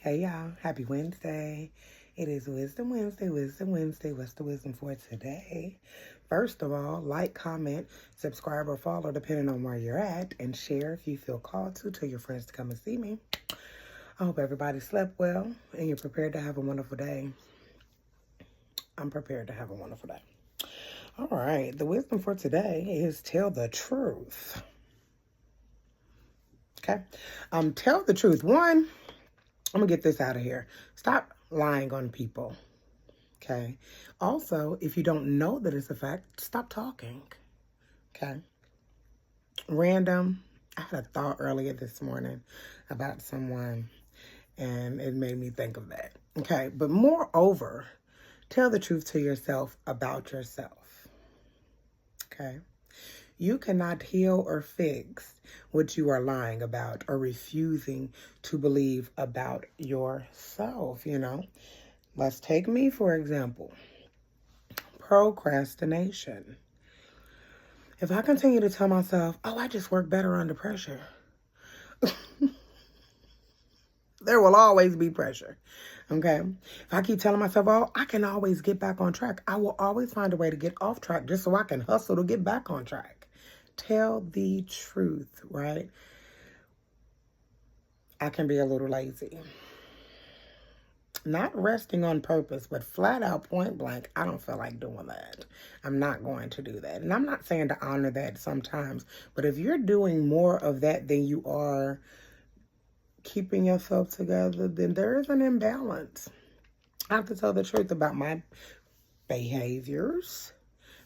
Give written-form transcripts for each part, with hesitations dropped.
Hey y'all, happy Wednesday. It is Wisdom Wednesday, Wisdom Wednesday. What's the wisdom for today? First of all, like, comment, subscribe, or follow depending on where you're at, and share if you feel called to. Tell your friends to come and see me. I hope everybody slept well and you're prepared to have a wonderful day. I'm prepared to have a wonderful day. All right, the wisdom for today is tell the truth. Okay? Tell the truth. One, I'm going to get this out of here. Stop lying on people. Okay. Also, if you don't know that it's a fact, stop talking. Okay. Random. I had a thought earlier this morning about someone and it made me think of that. Okay. But moreover, tell the truth to yourself about yourself. Okay. You cannot heal or fix what you are lying about or refusing to believe about yourself, Let's take me, for example. Procrastination. If I continue to tell myself, I just work better under pressure, there will always be pressure, okay? If I keep telling myself, I can always get back on track, I will always find a way to get off track just so I can hustle to get back on track. Tell the truth, right? I can be a little lazy. Not resting on purpose, but flat out point blank, I don't feel like doing that. I'm not going to do that. And I'm not saying to honor that sometimes, but if you're doing more of that than you are keeping yourself together, then there is an imbalance. I have to tell the truth about my behaviors.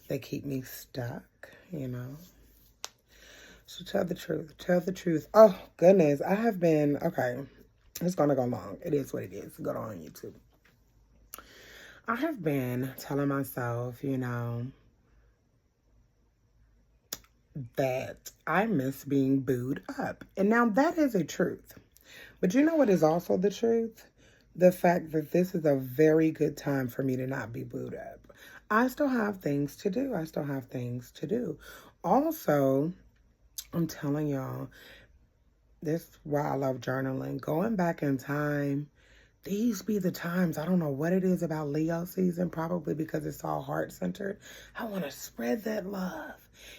They keep me stuck. So tell the truth. Tell the truth. Oh, goodness. I have been, okay. It's going to go long. It is what it is. Go on YouTube. I have been telling myself, that I miss being booed up. And now that is a truth. But you know what is also the truth? The fact that this is a very good time for me to not be booed up. I still have things to do. Also, I'm telling y'all, this is why I love journaling. Going back in time, these be the times, I don't know what it is about Leo season, probably because it's all heart-centered. I want to spread that love.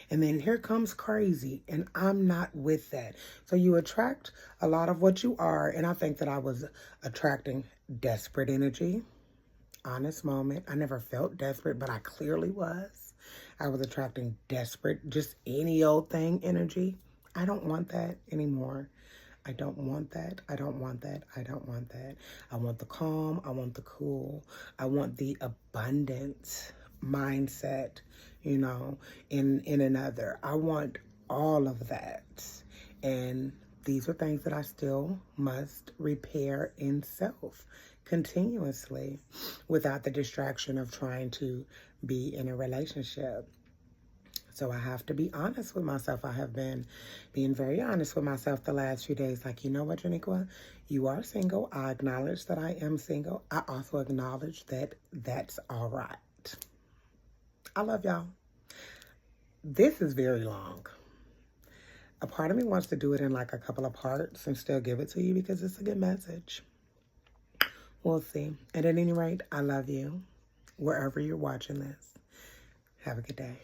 And then here comes crazy, and I'm not with that. So you attract a lot of what you are, and I think that I was attracting desperate energy. Honest moment. I never felt desperate, but I clearly was. I was attracting desperate, just any old thing energy. I don't want that anymore. I don't want that. I don't want that. I don't want that. I want the calm. I want the cool. I want the abundance mindset, in another. I want all of that. And these are things that I still must repair in self continuously without the distraction of trying to be in a relationship. So I have to be honest with myself. I have been being very honest with myself the last few days. Like, you know what, Janiqua? You are single. I acknowledge that I am single. I also acknowledge that that's all right. I love y'all. This is very long. A part of me wants to do it in like a couple of parts and still give it to you because it's a good message. We'll see. And at any rate, I love you wherever you're watching this. Have a good day.